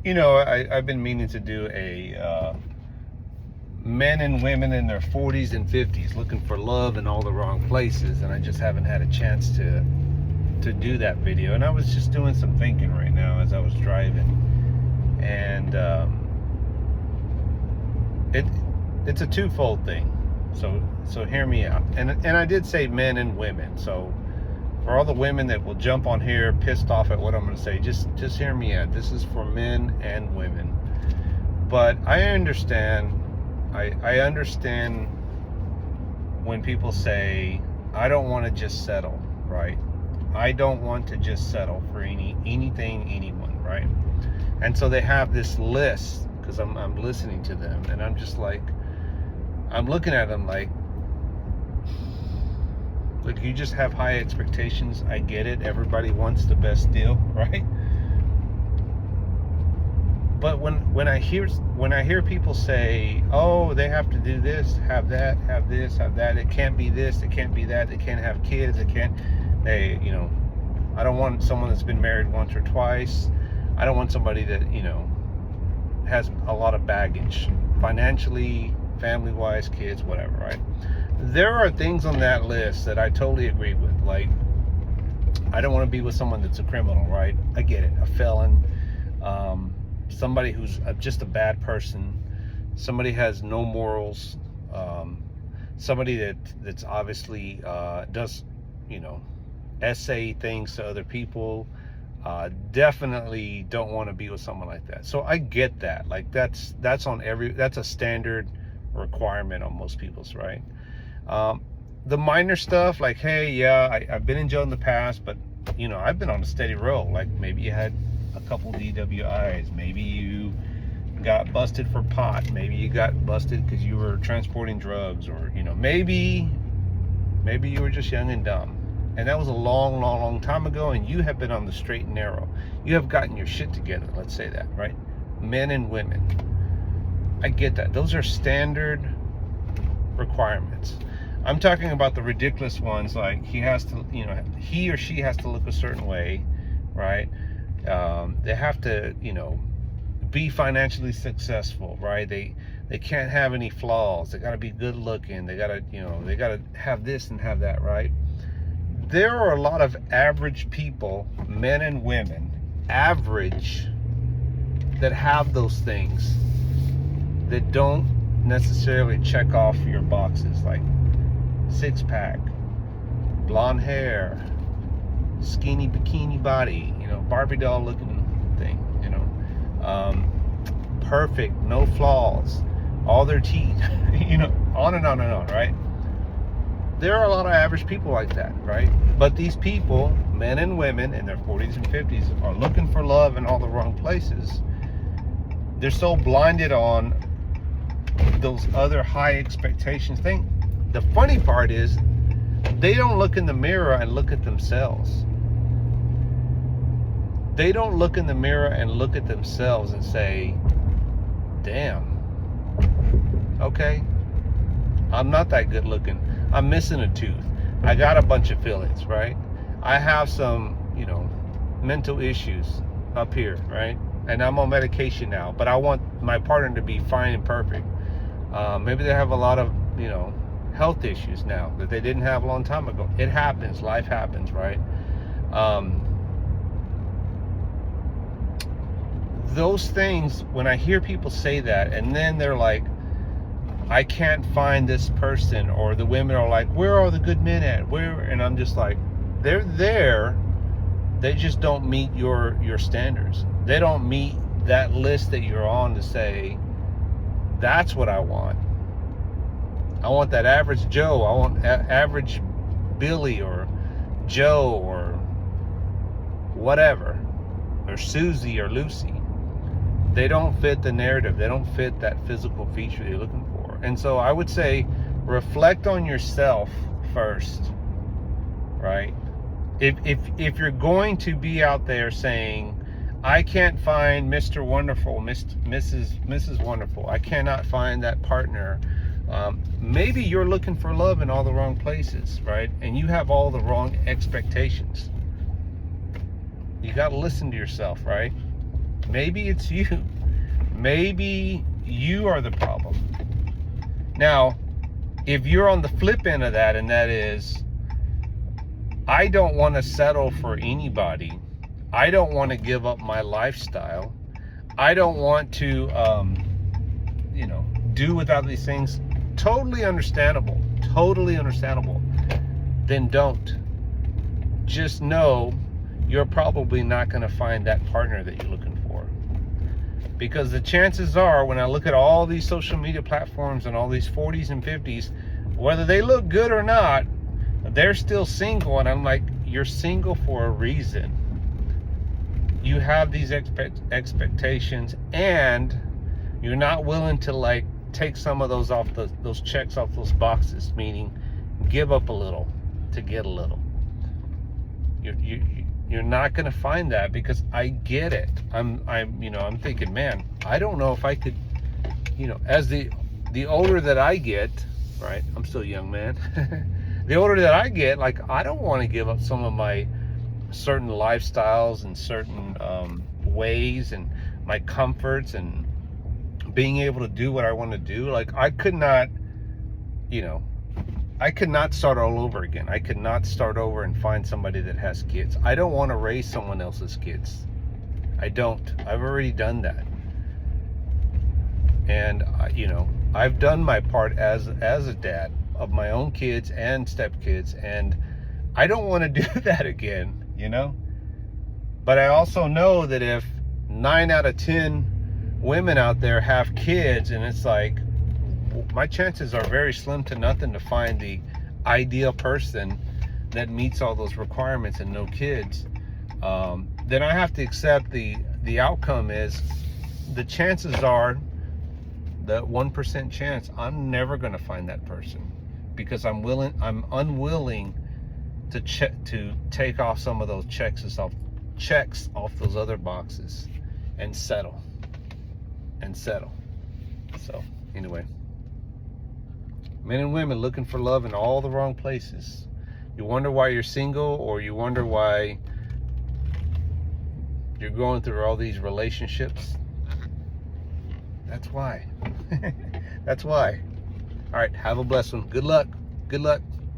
I've been meaning to do a men and women in their 40s and 50s looking for love in all the wrong places, and I just haven't had a chance to do that video. And I was just doing some thinking right now as I was driving, and it's a twofold thing. So hear me out. And I did say men and women. So for all the women that will jump on here pissed off at what I'm going to say, just hear me out. This is for men and women. But I understand when people say, I don't want to just settle, right? I don't want to just settle for anyone, right? And so they have this list, because I'm listening to them, and I'm just like, I'm looking at them like, look, you just have high expectations. I get it. Everybody wants the best deal, right? But when I hear people say, oh, they have to do this, have that, have this, have that, it can't be this, it can't be that, they can't have kids, I don't want someone that's been married once or twice. I don't want somebody that, has a lot of baggage, financially, family-wise, kids, whatever, right? There are things on that list that I totally agree with. Like, I don't want to be with someone that's a criminal, right? I get it. A felon, somebody who's just a bad person, somebody has no morals, somebody that's obviously does, essay things to other people. Definitely don't want to be with someone like that. So I get that. Like, that's a standard requirement on most people's, right? The minor stuff, like, hey, yeah, I've been in jail in the past, but I've been on a steady roll. Like, maybe you had a couple DWIs, maybe you got busted for pot, maybe you got busted because you were transporting drugs, or maybe you were just young and dumb, and that was a long time ago, and you have been on the straight and narrow. You have gotten your shit together, let's say that, right? Men and women, I get that. Those are standard requirements. I'm talking about the ridiculous ones, like he or she has to look a certain way, right? They have to, be financially successful, right? They can't have any flaws. They got to be good looking. They got to have this and have that, right? There are a lot of average people, men and women, average, that have those things that don't necessarily check off your boxes, like six-pack, blonde hair, skinny bikini body, Barbie doll looking thing, perfect, no flaws, all their teeth, on and on and on, right? There are a lot of average people like that, right? But these people, men and women in their 40s and 50s, are looking for love in all the wrong places. They're so blinded on those other high expectations thing. The funny part is, they don't look in the mirror and look at themselves. They don't look in the mirror and look at themselves and say, damn, okay, I'm not that good looking. I'm missing a tooth. I got a bunch of fillings, right? I have some, mental issues up here, right? And I'm on medication now, but I want my partner to be fine and perfect. Maybe they have a lot of, health issues now that they didn't have a long time ago. It happens. Life happens, right? Those things, when I hear people say that, and then they're like, I can't find this person, or the women are like, where are the good men at? Where? And I'm just like, they're there. They just don't meet your standards. They don't meet that list that you're on to say, that's what I want. I want that average Joe. I want average Billy or Joe or whatever, or Susie or Lucy. They don't fit the narrative. They don't fit that physical feature you're looking for. And so I would say, reflect on yourself first, right? If you're going to be out there saying, I can't find Mr. Wonderful, Mrs. Wonderful, I cannot find that partner, maybe you're looking for love in all the wrong places, right? And you have all the wrong expectations. You got to listen to yourself, right? Maybe it's you. Maybe you are the problem. Now, if you're on the flip end of that, and that is, I don't want to settle for anybody. I don't want to give up my lifestyle. I don't want to, do without these things. Totally understandable. Totally understandable. Then don't. Just know you're probably not going to find that partner that you're looking for. Because the chances are, when I look at all these social media platforms and all these 40s and 50s, whether they look good or not, they're still single. And I'm like, you're single for a reason. You have these expectations, and you're not willing to like take some of those off those checks off those boxes, meaning give up a little to get a little. You're not going to find that, because I get it. I'm thinking, man, I don't know if I could, as the older that I get, right? I'm still a young man. The older that I get, like, I don't want to give up some of my certain lifestyles and certain ways and my comforts and being able to do what I want to do. Like, I could not start all over again. I could not start over and find somebody that has kids. I don't want to raise someone else's kids. I don't. I've already done that. And I've done my part as a dad of my own kids and stepkids, and I don't want to do that again, But I also know that if 9 out of 10 women out there have kids, and it's like, my chances are very slim to nothing to find the ideal person that meets all those requirements and no kids. Then I have to accept the outcome is, the chances are, that 1% chance, I'm never going to find that person, because I'm unwilling to take off some of those checks off those other boxes and settle. So anyway, men and women looking for love in all the wrong places. You wonder why you're single, or you wonder why you're going through all these relationships. That's why. That's why. All right, have a blessed one. Good luck.